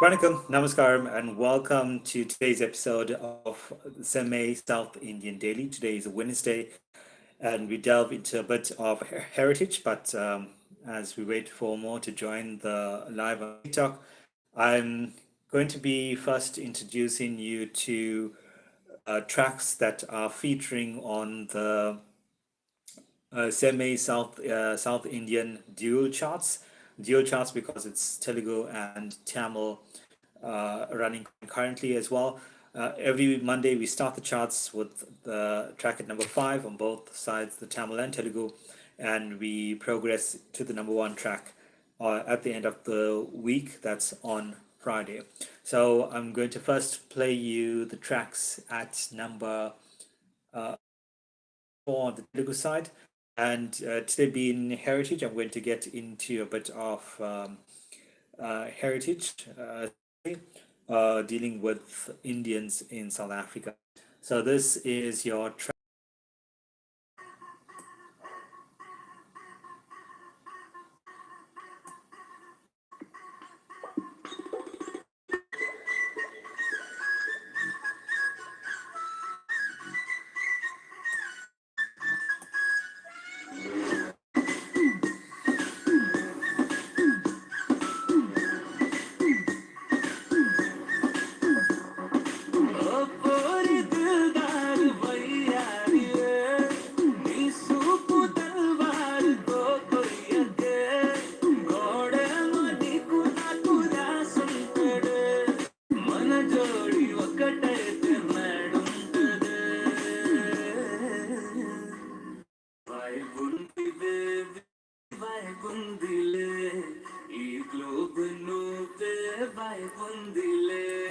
Vanakkam, Namaskaram, and welcome to today's episode of SEM-MAY South Indian Daily. Today is Wednesday, and we delve into a bit of heritage. But as we wait for more to join the live on TikTok, I'm going to be first introducing you to tracks that are featuring on the SEM-MAY South Indian Dual Charts. Dual Charts because it's Telugu and Tamil running currently as well. Every Monday we start the charts with the track at number 5 on both sides, the Tamil and Telugu, and we progress to the number 1 track at the end of the week. That's on Friday. So I'm going to first play you the tracks at number 4 on the Telugu side. And today being heritage, I'm going to get into a bit of heritage, dealing with Indians in South Africa. So this is your track.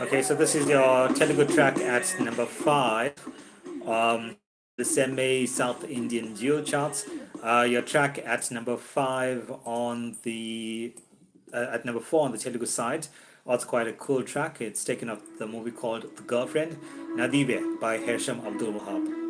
Okay, so this is your Telugu track at number 5. The SEM-MAY South Indian Dual Charts. Your track at number 5 on the at number 4 on the Telugu side. Also quite a cool track. It's taken up the movie called The Girlfriend, Nadive by Hersham Abdul Wahab.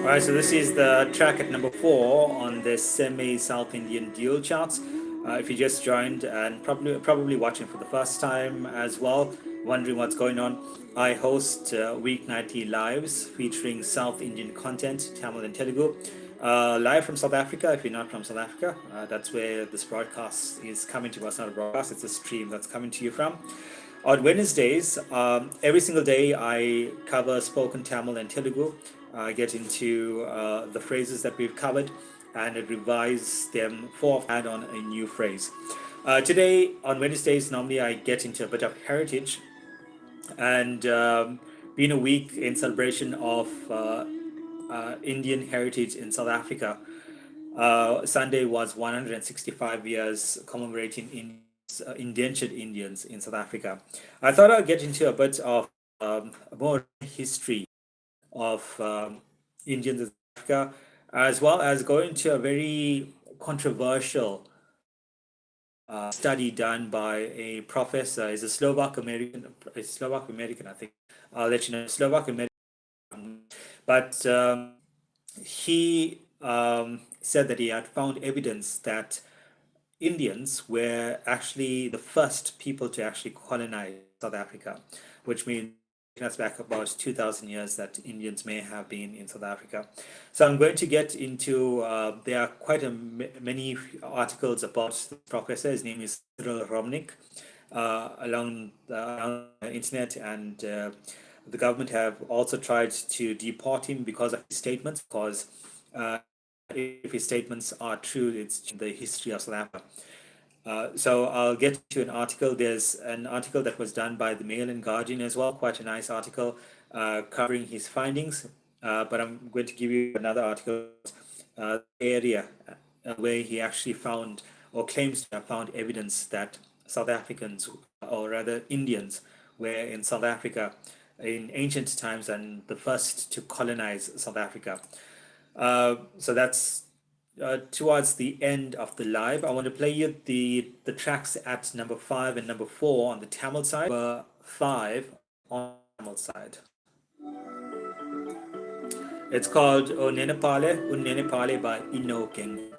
Alright, so this is the track at number 4 on the SEM-MAY South Indian Dual Charts. If you just joined and probably watching for the first time as well, wondering what's going on, I host weeknightly lives featuring South Indian content, Tamil and Telugu. Live from South Africa. If you're not from South Africa, that's where this broadcast is coming to us. Not a broadcast, it's a stream that's coming to you from. On Wednesdays, every single day I cover spoken Tamil and Telugu. I get into the phrases that we've covered and revise them for add on a new phrase. Today, on Wednesdays, normally I get into a bit of heritage, and being a week in celebration of Indian heritage in South Africa, Sunday was 165 years commemorating indentured Indians in South Africa. I thought I'd get into a bit of more history of Indians in Africa, as well as go into a very controversial study done by a professor. He's a Slovak American, I think. I'll let you know, Slovak American. But he said that he had found evidence that Indians were actually the first people to actually colonize South Africa, which means us back about 2,000 years that Indians may have been in South Africa. So I'm going to get into, there are quite many articles about the professor. His name is Cyril Romnik, along the internet, and the government have also tried to deport him because of his statements, because if his statements are true, it's the history of South Africa. So I'll get to an article. There's an article that was done by the Mail and Guardian as well, quite a nice article covering his findings. But I'm going to give you another article, area where he actually found or claims to have found evidence that South Africans, or rather Indians, were in South Africa in ancient times and the first to colonize South Africa. So that's towards the end of the live. I want to play you the tracks at number 5 and number 4 on the Tamil side. Number 5 on the Tamil side. It's called O Nenepale Un Nenepale by Inoking.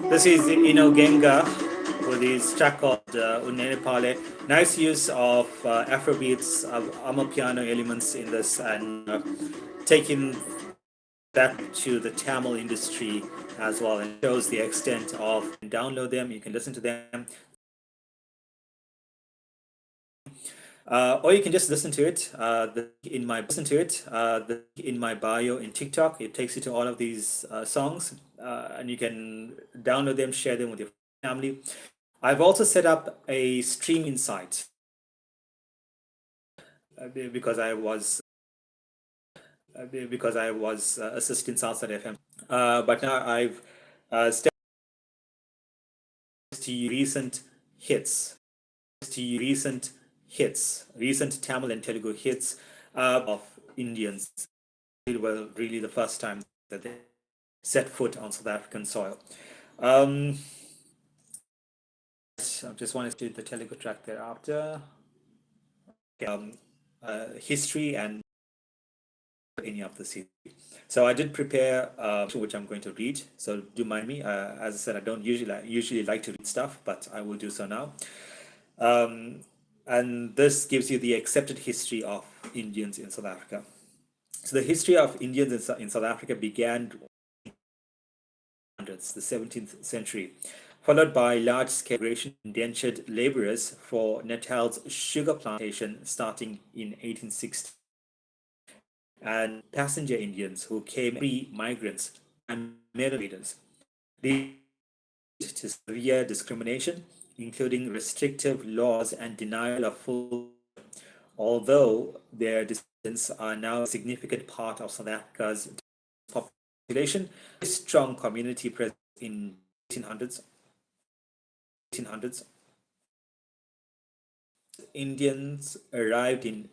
This is Inogenga with his track called Unenepale. Nice use of Afrobeats, Amapiano elements in this, and taking that to the Tamil industry as well, and shows the extent of. You can download them, you can listen to them, or you can just listen to it. In my bio in TikTok, it takes you to all of these songs, and you can download them, share them with your family. I've also set up a streaming site because I was assisting Southside FM, but now I've stepped to recent hits, recent Tamil and Telugu hits of Indians. It was really the first time that they set foot on South African soil. I just wanted to do the Telugu track thereafter. Okay. History and any of the series. So I did prepare which I'm going to read. So do mind me. As I said, I don't usually like to read stuff, but I will do so now. And this gives you the accepted history of Indians in South Africa. So the history of Indians in South Africa began in the 17th century, followed by large-scale migration indentured laborers for Natal's sugar plantation starting in 1860, and passenger Indians who came pre-migrants and mail leaders. These to severe discrimination, including restrictive laws and denial of full, although their descendants are now a significant part of South Africa's population. A strong community presence in 1800s. Indians arrived in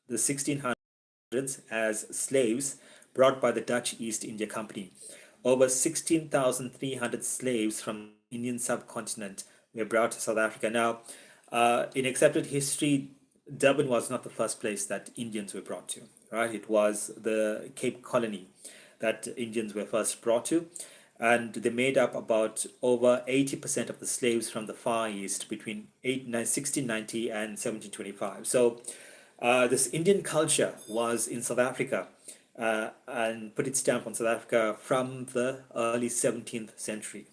the 1600s as slaves brought by the Dutch East India Company. Over 16,300 slaves from the Indian subcontinent were brought to South Africa. Now, in accepted history, Durban was not the first place that Indians were brought to, right? It was the Cape Colony that Indians were first brought to, and they made up about over 80% of the slaves from the Far East between 1690 and 1725. So this Indian culture was in South Africa and put its stamp on South Africa from the early 17th century.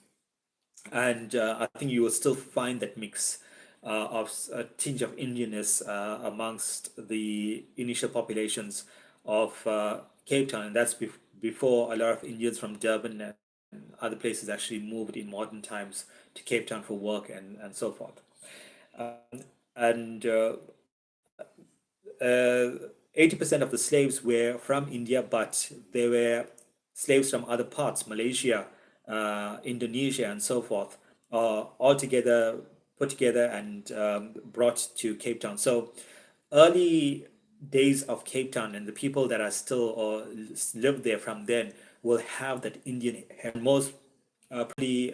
And I think you will still find that mix of a tinge of Indianness amongst the initial populations of Cape Town. And that's before a lot of Indians from Durban and other places actually moved in modern times to Cape Town for work and so forth. And 80% of the slaves were from India, but they were slaves from other parts, Malaysia, Indonesia, and so forth, all together, put together and brought to Cape Town. So early days of Cape Town, and the people that are still or live there from then will have that Indian hair. And most probably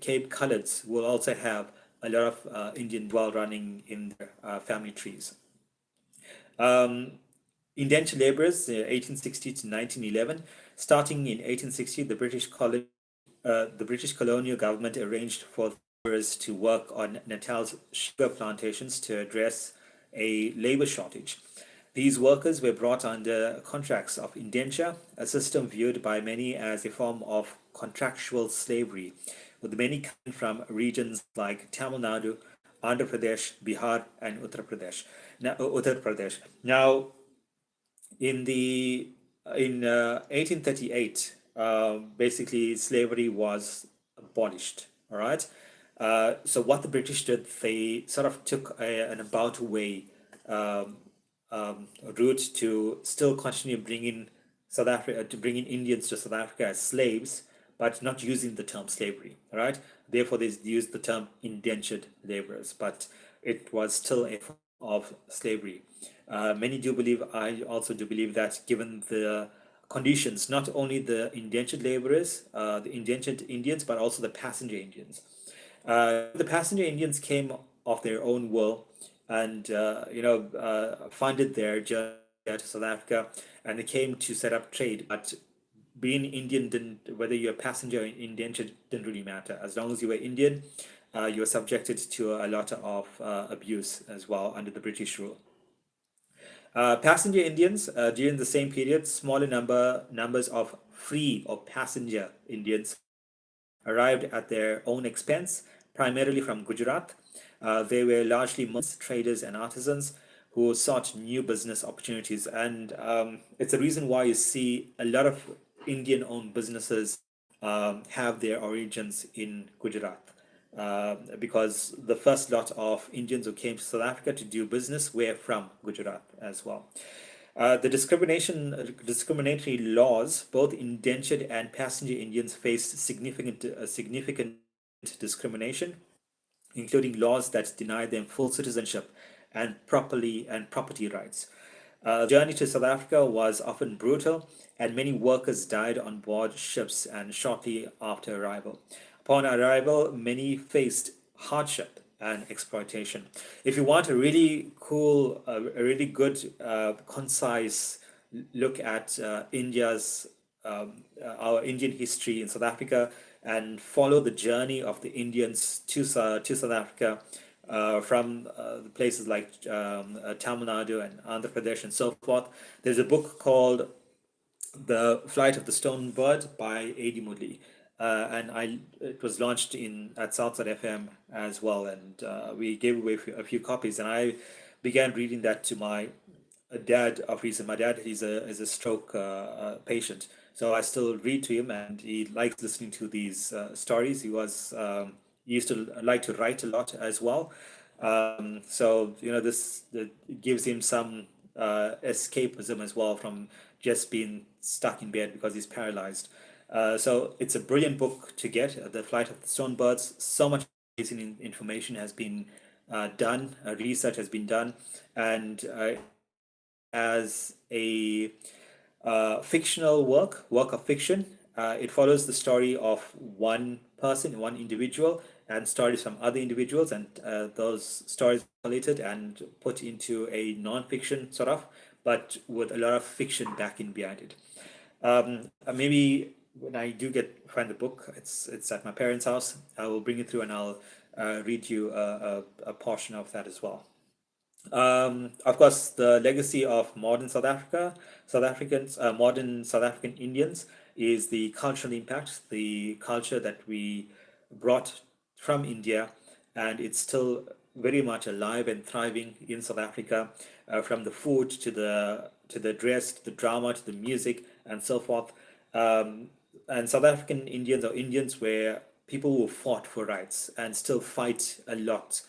Cape Coloureds will also have a lot of Indian dwell running in their family trees. Um, Indentured laborers, 1860 to 1911. Starting in 1860, the British colonial government arranged for laborers to work on Natal's sugar plantations to address a labor shortage. These workers were brought under contracts of indenture, a system viewed by many as a form of contractual slavery, with many coming from regions like Tamil Nadu, Andhra Pradesh, Bihar, and Uttar Pradesh. Now, in the in 1838, basically slavery was abolished. All right. So what the British did, they sort of took an about way um, route to still continue bringing South Africa to bringing Indians to South Africa as slaves, but not using the term slavery. All right. Therefore, they used the term indentured laborers, but it was still a form of slavery. Many do believe, I also do believe that given the conditions, not only the indentured laborers, the indentured Indians, but also the passenger Indians. The passenger Indians came of their own will and, funded their journey to South Africa, and they came to set up trade. But being Indian didn't, whether you're a passenger or indentured, didn't really matter. As long as you were Indian, you were subjected to a lot of abuse as well under the British rule. Passenger Indians during the same period, smaller numbers of free or passenger Indians arrived at their own expense, primarily from Gujarat. They were largely merchants, traders, and artisans who sought new business opportunities. And it's a reason why you see a lot of Indian owned businesses have their origins in Gujarat. Because the first lot of Indians who came to South Africa to do business were from Gujarat as well. The discriminatory laws, both indentured and passenger Indians faced significant discrimination, including laws that denied them full citizenship and property rights. Journey to South Africa was often brutal, and many workers died on board ships and shortly after arrival. Upon arrival, many faced hardship and exploitation. If you want a really cool, a really good, concise look at our Indian history in South Africa and follow the journey of the Indians to South Africa from the places like Tamil Nadu and Andhra Pradesh and so forth. There's a book called The Flight of the Stone Bird by A.D. Mudley. And it was launched at Southside FM as well, and we gave away a few copies. And I began reading that to my dad of recent. My dad is a stroke patient, so I still read to him, and he likes listening to these stories. He used to like to write a lot as well. So this gives him some escapism as well from just being stuck in bed because he's paralyzed. So it's a brilliant book to get, The Flight of the Stone Birds. So much amazing information has been done, research has been done, and as a fictional work of fiction. It follows the story of one person, one individual, and stories from other individuals, and those stories are collated and put into a non-fiction sort of, but with a lot of fiction backing behind it. Maybe when I do find the book, it's at my parents' house. I will bring it through and I'll read you a portion of that as well. Of course, the legacy of modern modern South African Indians is the cultural impact, the culture that we brought from India, and it's still very much alive and thriving in South Africa, from the food to the dress, to the drama, to the music, and so forth. And South African Indians or Indians were people who fought for rights and still fight a lot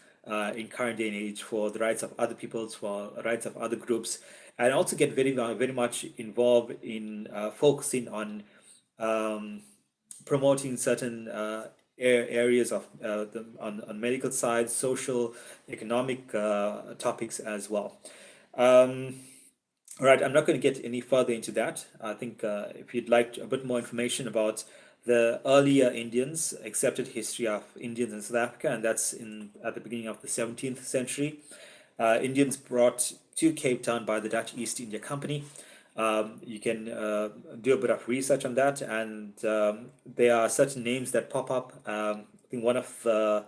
in current day and age for the rights of other peoples, for rights of other groups, and also get very much involved in focusing on promoting certain areas of on medical side, social, economic topics as well. Um, all right, I'm not going to get any further into that. I think if you'd like a bit more information about the earlier Indians, accepted history of Indians in South Africa, and that's in at the beginning of the 17th century. Indians brought to Cape Town by the Dutch East India Company. You can do a bit of research on that, and there are certain names that pop up. I think one of the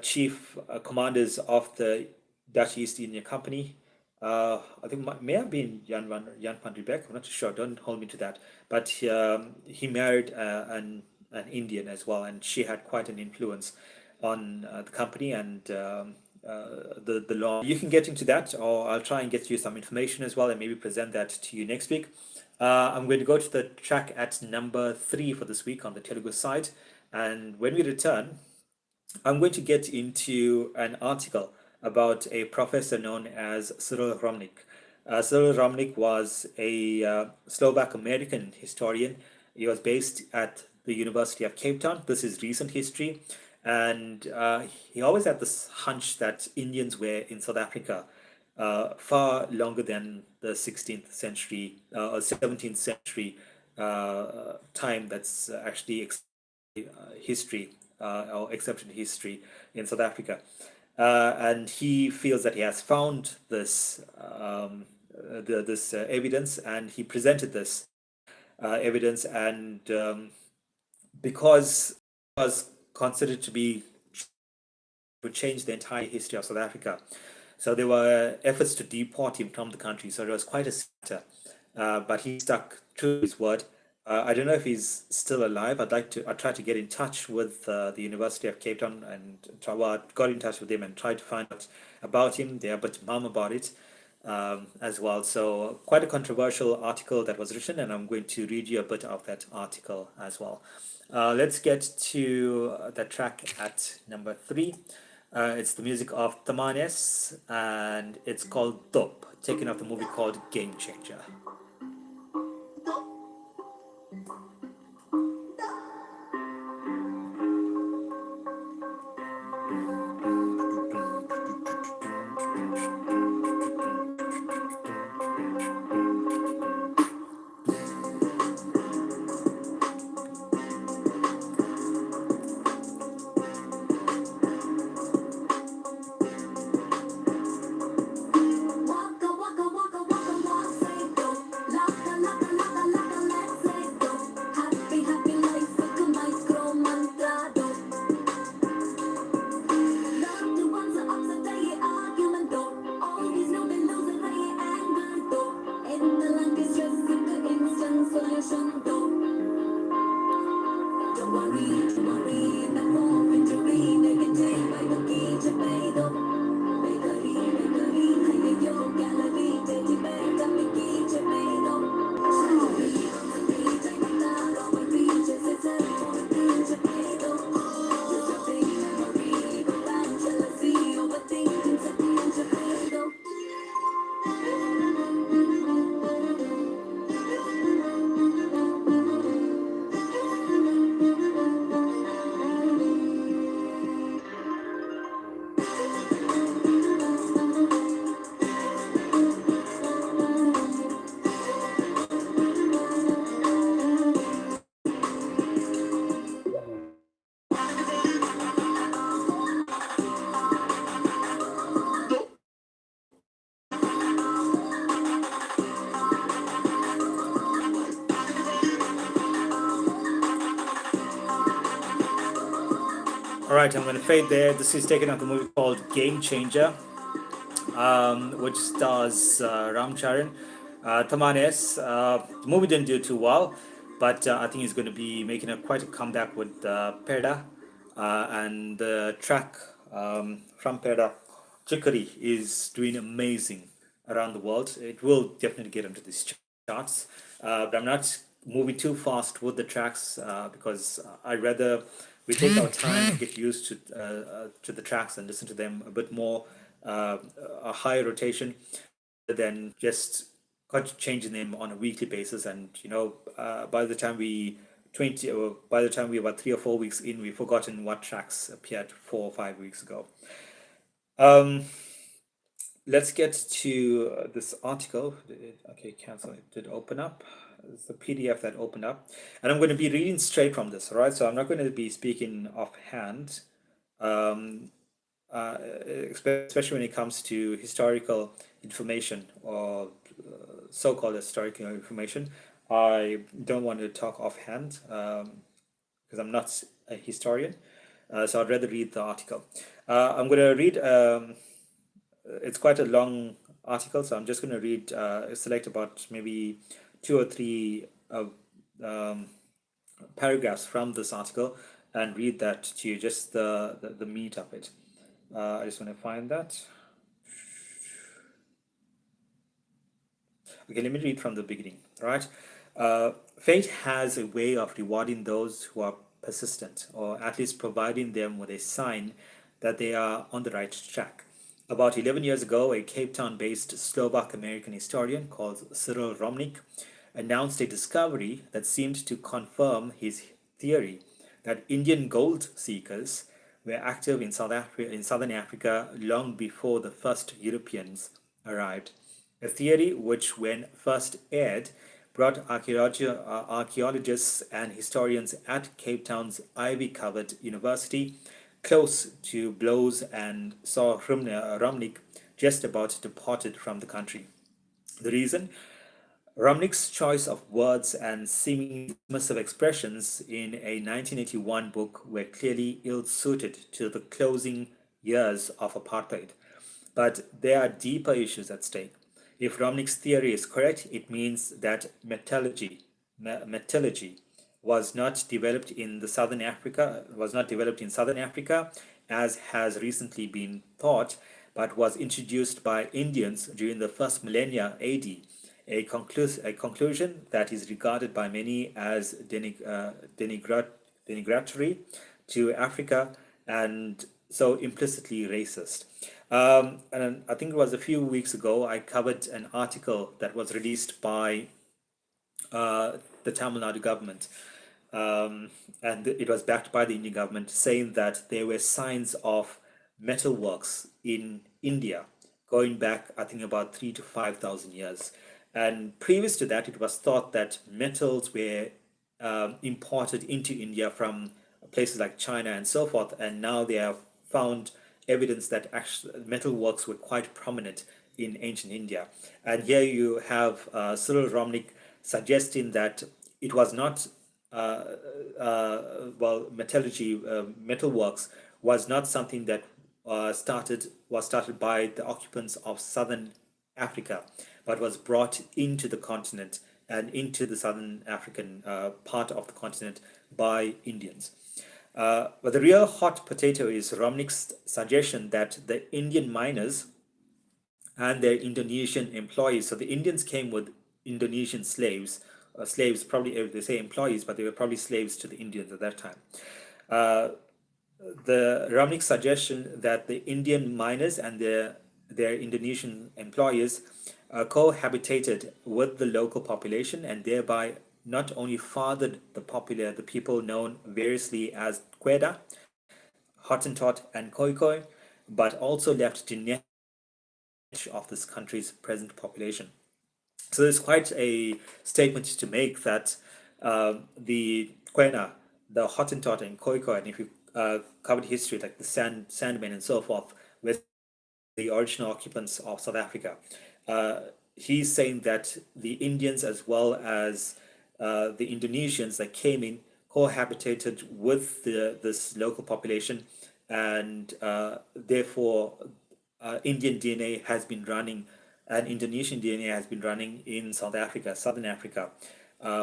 chief commanders of the Dutch East India Company. I think may have been Jan van Riebeeck. I'm not too sure. Don't hold me to that. But he married an Indian as well, and she had quite an influence on the company and the law. You can get into that, or I'll try and get you some information as well, and maybe present that to you next week. I'm going to go to the track at number 3 for this week on the Telugu side, and when we return, I'm going to get into an article about a professor known as Cyril Romnik. Cyril Romnik was a Slovak American historian. He was based at the University of Cape Town. This is recent history. And he always had this hunch that Indians were in South Africa far longer than the 16th century or 17th century time that's actually history or accepted history in South Africa. And he feels that he has found this evidence, and he presented this evidence, and because it was considered to be to change the entire history of South Africa. So there were efforts to deport him from the country. So it was quite a scatter, but he stuck to his word. I don't know if he's still alive. I try to get in touch with the University of Cape Town and got in touch with him and tried to find out about him. They're a bit mum about it as well. So quite a controversial article that was written, and I'm going to read you a bit of that article as well. Let's get to the track at number 3. It's the music of Tamanes, and it's called Top, taken off the movie called Game Changer. All right, I'm going to fade there. This is taken off the movie called Game Changer, which stars Ram Charan. Tamanes, the movie didn't do too well, but I think he's going to be making quite a comeback with Perda. And the track from Perda, Chicory, is doing amazing around the world. It will definitely get into these charts, but I'm not moving too fast with the tracks because I'd rather we take our time and get used to the tracks and listen to them a bit more, a higher rotation than just changing them on a weekly basis. And by the time we 20 or by the time we were 3 or 4 weeks in, we've forgotten what tracks appeared 4 or 5 weeks ago. let's get to this article. Okay, cancel. It did open up. It's the PDF that opened up, and I'm going to be reading straight from this. All right, so I'm not going to be speaking offhand, um, especially when it comes to historical information or so-called historical information. I don't want to talk offhand because I'm not a historian, so I'd rather read the article. I'm going to read. It's quite a long article, so I'm just going to read, select about maybe two or three um, paragraphs from this article and read that to you, just the meat of it. I just want to find that. Okay, let me read from the beginning. All right. Fate has a way of rewarding those who are persistent, or at least providing them with a sign that they are on the right track. About 11 years ago, a Cape Town based Slovak American historian called Cyril Romnik announced a discovery that seemed to confirm his theory that Indian gold seekers were active in Southern Africa long before the first Europeans arrived. A theory which, when first aired, brought archaeologists and historians at Cape Town's ivy-covered university close to blows and saw Romnik just about deported from the country. The reason? Romnick's choice of words and seemingly dismissive expressions in a 1981 book were clearly ill-suited to the closing years of apartheid. But there are deeper issues at stake. If Romnick's theory is correct, it means that metallurgy was not developed in Southern Africa as has recently been thought, but was introduced by Indians during the first millennia AD, a conclusion that is regarded by many as denigratory to Africa and so implicitly racist. And I think it was a few weeks ago, I covered an article that was released by the Tamil Nadu government. And it was backed by the Indian government, saying that there were signs of metalworks in India going back, I think, about 3 to 5,000 years. And previous to that, it was thought that metals were imported into India from places like China and so forth. And now they have found evidence that actually metalworks were quite prominent in ancient India. And here you have Cyril Romnik suggesting that it was not metallurgy, metalworks was not something that was started by the occupants of southern Africa, but was brought into the continent and into the southern African part of the continent by Indians. But the real hot potato is Romnick's suggestion that the Indian miners and their Indonesian employees. So the Indians came with Indonesian slaves, probably they say employees, but they were probably slaves to the Indians at that time. The Ramnik suggestion that the Indian miners and their Indonesian employees cohabitated with the local population and thereby not only fathered the people known variously as Queda, Hottentot, and Khoikhoi, but also left genetic of this country's present population. So there's quite a statement to make that the Quena, the Hottentot, and Khoikhoi, and if you covered history like the Sandmen and so forth, were the original occupants of South Africa. He's saying that the Indians as well as the Indonesians that came in cohabitated with this local population, and therefore Indian DNA has been running, and Indonesian DNA has been running in South Africa, Southern Africa,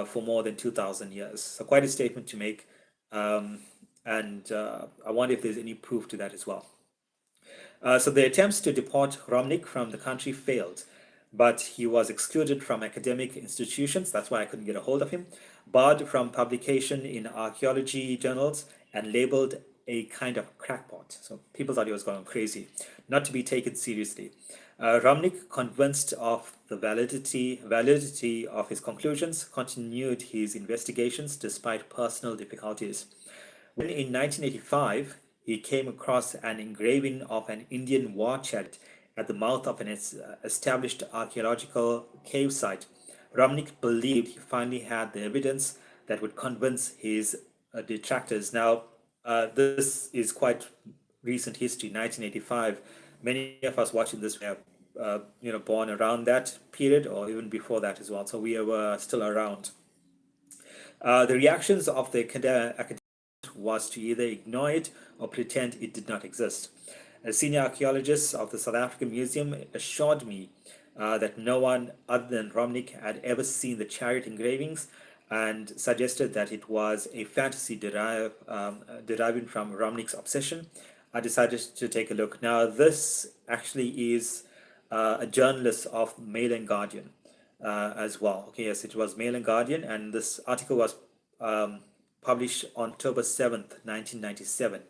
for more than 2,000 years. So quite a statement to make, and I wonder if there's any proof to that as well. So the attempts to deport Romnik from the country failed, but he was excluded from academic institutions. That's why I couldn't get a hold of him, barred from publication in archaeology journals, and labeled a kind of crackpot. So people thought he was going crazy, not to be taken seriously. Romnik, convinced of the validity of his conclusions, continued his investigations despite personal difficulties. When in 1985 he came across an engraving of an Indian war chariot at the mouth of an established archaeological cave site. Romnick believed he finally had the evidence that would convince his detractors. Now, this is quite recent history, 1985. Many of us watching this were, born around that period or even before that as well. So we were still around. The reactions of the academic was to either ignore it or pretend it did not exist. A senior archaeologist of the South African Museum assured me that no one other than Romnick had ever seen the chariot engravings and suggested that it was a fantasy deriving from Romnick's obsession. I decided to take a look. Now, this actually is a journalist of Mail and Guardian as well. Okay, yes, it was Mail and Guardian, and this article was published on October 7th, 1997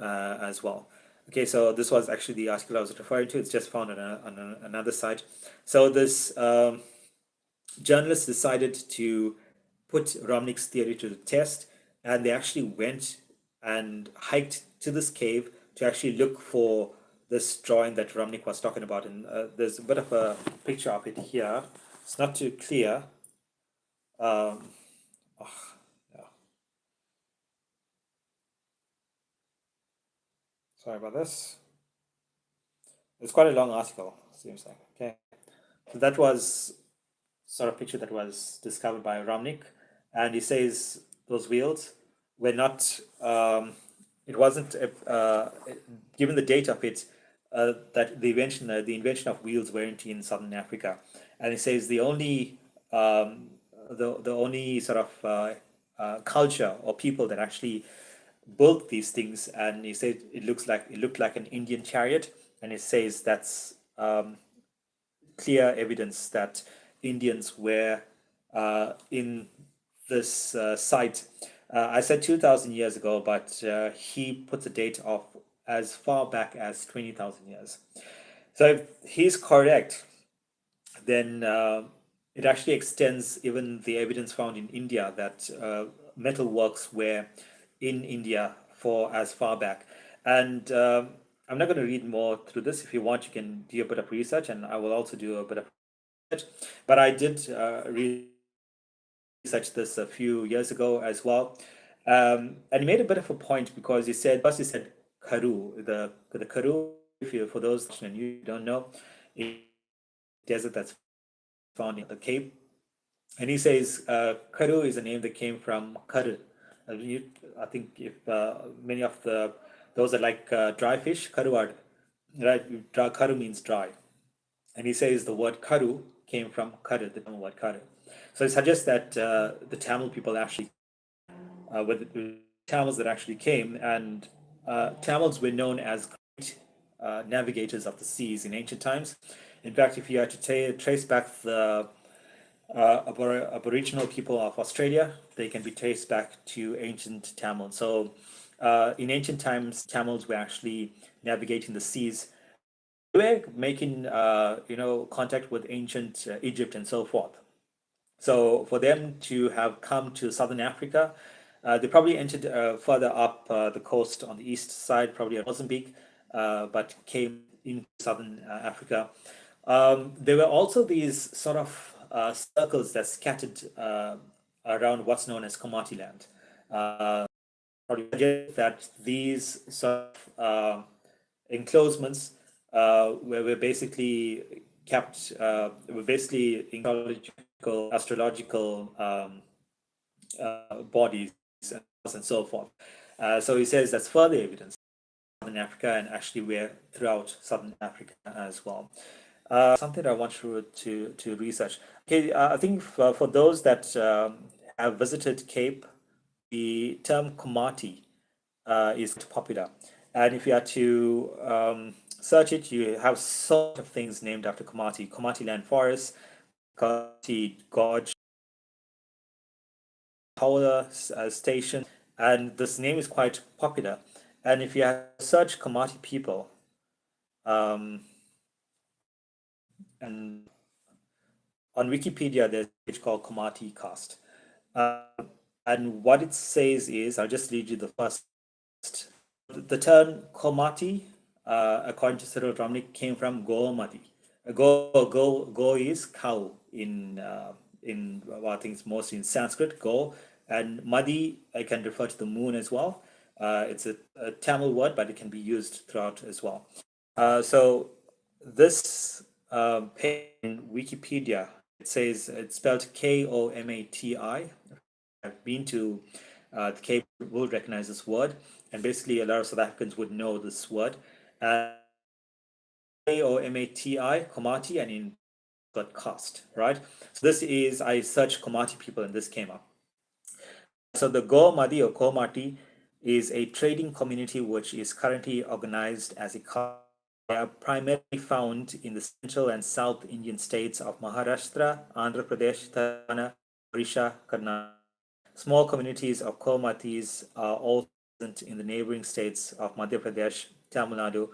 as well. Okay, so this was actually the article I was referring to. It's just found on another site. So this journalist decided to put Romnick's theory to the test, and they actually went and hiked to this cave to actually look for this drawing that Romnick was talking about. And there's a bit of a picture of it here. It's not too clear. Oh, yeah. Sorry about this. It's quite a long article, seems like. Okay, so that was sort of picture that was discovered by Romnick, and he says those wheels were not. It wasn't given the date of it that the invention of wheels weren't in Southern Africa, and he says the only the only sort of culture or people that actually built these things, and he said it looked like an Indian chariot, and it says that's clear evidence that Indians were in this site. I said 2,000 years ago, but he puts a date of as far back as 20,000 years. So if he's correct, then it actually extends even the evidence found in India that metalworks were in India for as far back. And I'm not going to read more through this. If you want, you can do a bit of research, and I will also do a bit of research. But I did research this a few years ago as well. And he made a bit of a point because he said, first he said Karoo, the Karoo, if you, for those and you don't know, a desert that's found in the Cape. And he says Karoo is a name that came from Kar. I think if many of those are like dry fish, Karuad, right? Karu means dry. And he says the word Karu came from Kar, the word Kar. So it suggests that the Tamil people actually were the Tamils that actually came, and Tamils were known as great navigators of the seas in ancient times. In fact, if you had to trace back the Aboriginal people of Australia, they can be traced back to ancient Tamil. So in ancient times, Tamils were actually navigating the seas. They were making contact with ancient Egypt and so forth. So for them to have come to Southern Africa, they probably entered further up the coast on the east side, probably at Mozambique, but came in Southern Africa. There were also these sort of circles that scattered around what's known as Komati land. Probably suggest that these sort of enclosements were basically kept, were basically astrological bodies and so forth. So he says that's further evidence in Africa, and actually we're throughout Southern Africa as well. Something I want you to research. Okay, I think for those that have visited Cape, the term Komati is popular. And if you are to search it, you have sort of things named after Komati. Komati Land Forest, Komati Gorge, Power Station, and this name is quite popular. And if you search Komati people, and on Wikipedia, there's a page called Komati Cast. And what it says is, I'll just read you the first. The term Komati according to Cyril Romnick, came from Gomati. Go is cow in well, I think it's mostly in Sanskrit. Go, and Madi I can refer to the moon as well. It's a Tamil word, but it can be used throughout as well. So this page in Wikipedia, it says it's spelled Komati. I've been to the Cape, will recognize this word, and basically a lot of South Africans would know this word. Komati, Komati, and in got cost, right? So this is, I searched Komati people and this came up. So the Go Madi or Komati is a trading community which is currently organized as a caste. They are primarily found in the central and south Indian states of Maharashtra, Andhra Pradesh, Telangana, Odisha, Karnataka. Small communities of Komatis are also present in the neighboring states of Madhya Pradesh, Tamil Nadu.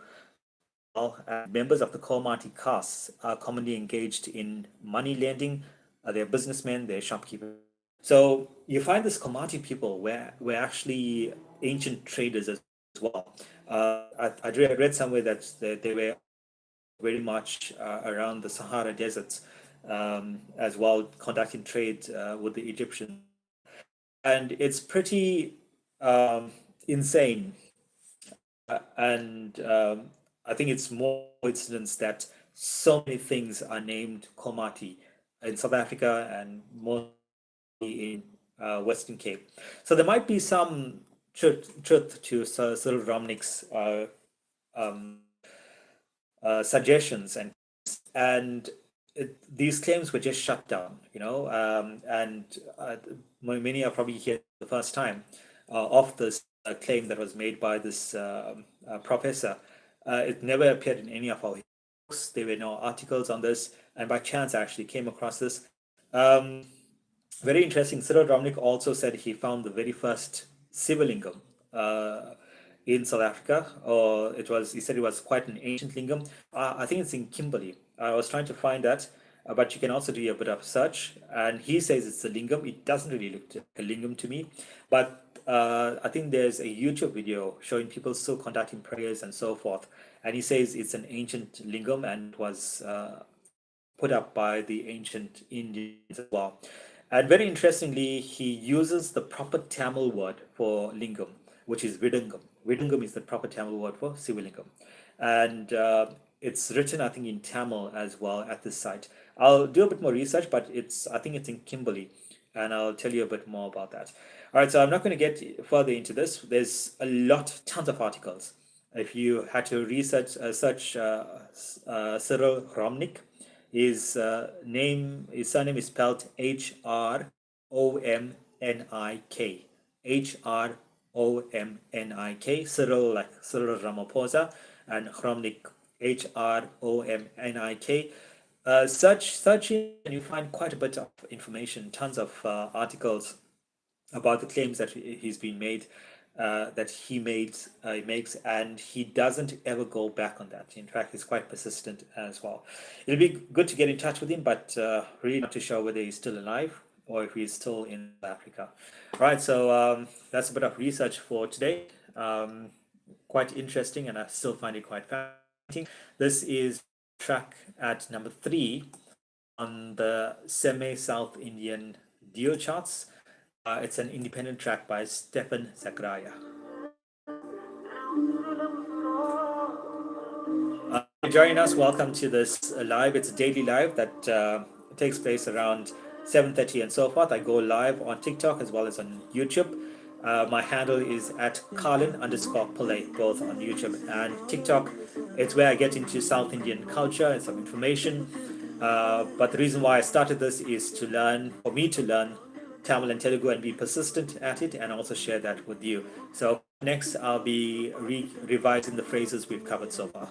And members of the Komati castes are commonly engaged in money lending. They're businessmen, they're shopkeepers. So you find this Komati people were actually ancient traders as well. I read somewhere that they were very much around the Sahara deserts as well, conducting trade with the Egyptians. And it's pretty insane. And I think it's more coincidence that so many things are named Komati in South Africa and mostly in Western Cape. So there might be some truth to Cyril Romnick's suggestions, and these claims were just shut down, and many are probably here the first time of this claim that was made by this professor. It never appeared in any of our books. There were no articles on this, and by chance I actually came across this. Very interesting. Cyril Romnick also said he found the very first Sivalingam in South Africa, or he said it was quite an ancient lingam. I think it's in Kimberley. I was trying to find that, but you can also do a bit of search. And he says it's a lingam. It doesn't really look like a lingam to me, but I think there's a YouTube video showing people still conducting prayers and so forth. And he says it's an ancient lingam and was put up by the ancient Indians as well. And very interestingly, he uses the proper Tamil word for lingam, which is Vidangam. Vidangam is the proper Tamil word for Sivalingam. And it's written, I think, in Tamil as well at this site. I'll do a bit more research, but I think it's in Kimberley, and I'll tell you a bit more about that. All right, so I'm not going to get further into this. There's tons of articles. If you had to research, search Cyril Romnick, his surname is spelled Hromnik. Hromnik, Cyril like Cyril Ramaphosa, and Romnick, Hromnik. Searching, and you find quite a bit of information, tons of articles about the claims that he's been made, that he makes, and he doesn't ever go back on that. In fact, he's quite persistent as well. It'll be good to get in touch with him, but really not too sure whether he's still alive or if he's still in Africa. Right, so that's a bit of research for today. Quite interesting, and I still find it quite fascinating. This is track at number 3 on the SEM-MAY South Indian Dual Charts. It's an independent track by Stefan Zagraya. Joining us, welcome to this live. It's a daily live that takes place around 7:30 and so forth. I go live on TikTok as well as on YouTube. My handle is at Carlin_Pillay, both on YouTube and TikTok. It's where I get into South Indian culture and some information. But the reason why I started this is for me to learn Tamil and Telugu and be persistent at it, and also share that with you. So next I'll be revising the phrases we've covered so far.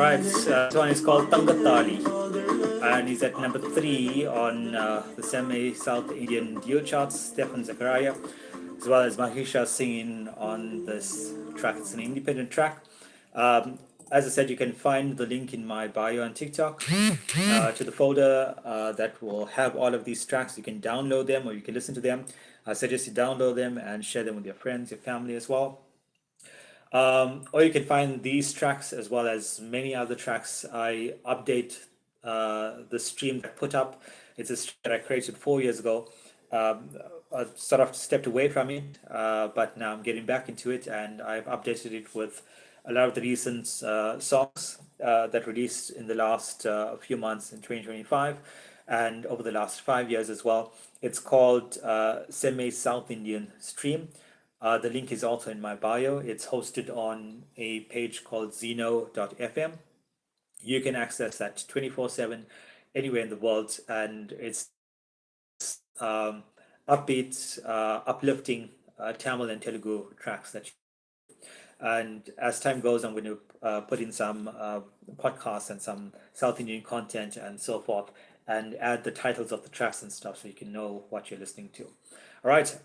Right, this one is called Tangatali, and he's at number 3 on the SEM-MAY South Indian Dual Charts. Stefan Zakaria, as well as Mahisha singing on this track. It's an independent track. As I said, you can find the link in my bio on TikTok to the folder that will have all of these tracks. You can download them or you can listen to them. I suggest you download them and share them with your friends, your family as well. Or you can find these tracks as well as many other tracks. I update the stream that I put up. It's a stream that I created 4 years ago. I sort of stepped away from it, but now I'm getting back into it, and I've updated it with a lot of the recent songs that released in the last few months in 2025 and over the last 5 years as well. It's called SEM-MAY South Indian Stream. The link is also in my bio. It's hosted on a page called zeno.fm. You can access that 24/7 anywhere in the world, and it's upbeat, uplifting Tamil and Telugu tracks that. And as time goes, I'm going to put in some podcasts and some South Indian content and so forth, and add the titles of the tracks and stuff so you can know what you're listening to. All right.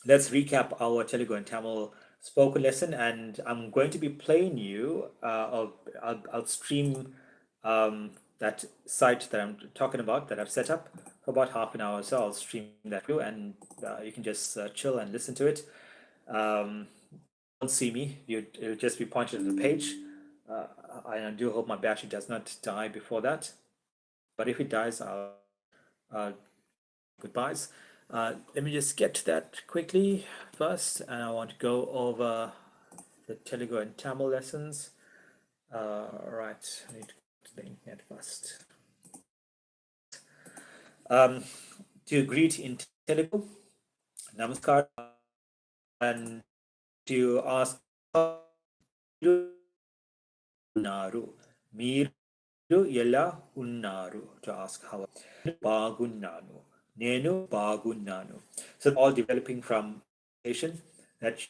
Let's recap our Telugu and Tamil spoken lesson, and I'm going to be playing you. I'll stream that site that I'm talking about that I've set up for about half an hour, so I'll stream that through, and you can just chill and listen to it. Don't see me; it'll just be pointed at the page. I do hope my battery does not die before that, but if it dies, I'll goodbyes. Let me just get to that quickly first, and I want to go over the Telugu and Tamil lessons. Right, I need to go to the internet first. To greet in Telugu, Namaskar, and to ask unnaru, Meeru ela unnaru, to ask how bagunnanu. Nenu bagunnanu. So all developing from patient that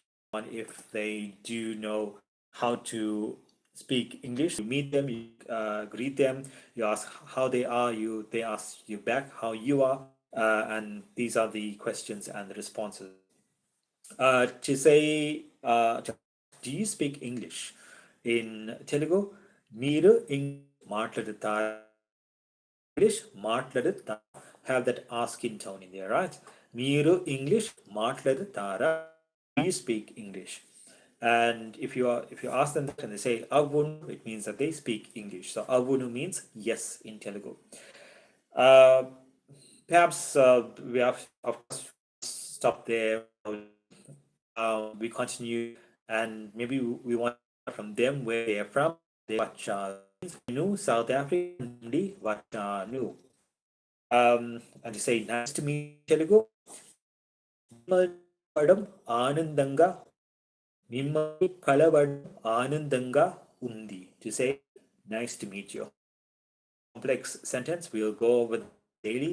if they do know how to speak English, you meet them, you greet them, you ask how they are, they ask you back how you are, and these are the questions and the responses. To say, do you speak English? In Telugu, Meeru English maatladuttaru. English maatladuttaru. Have that asking tone in there, right? Meeru English maatladuttara. Do you speak English? And if you ask them that and they say avunu, it means that they speak English. So avunu means yes in Telugu. Perhaps we have of course stop there. We continue, and maybe we want from them where they are from. They watch new South Africa, what new. And to say nice to meet Telugu. Anandanga Mimmali Kalabadam Anandanga Undi. To say nice to meet you. Complex sentence we'll go over daily.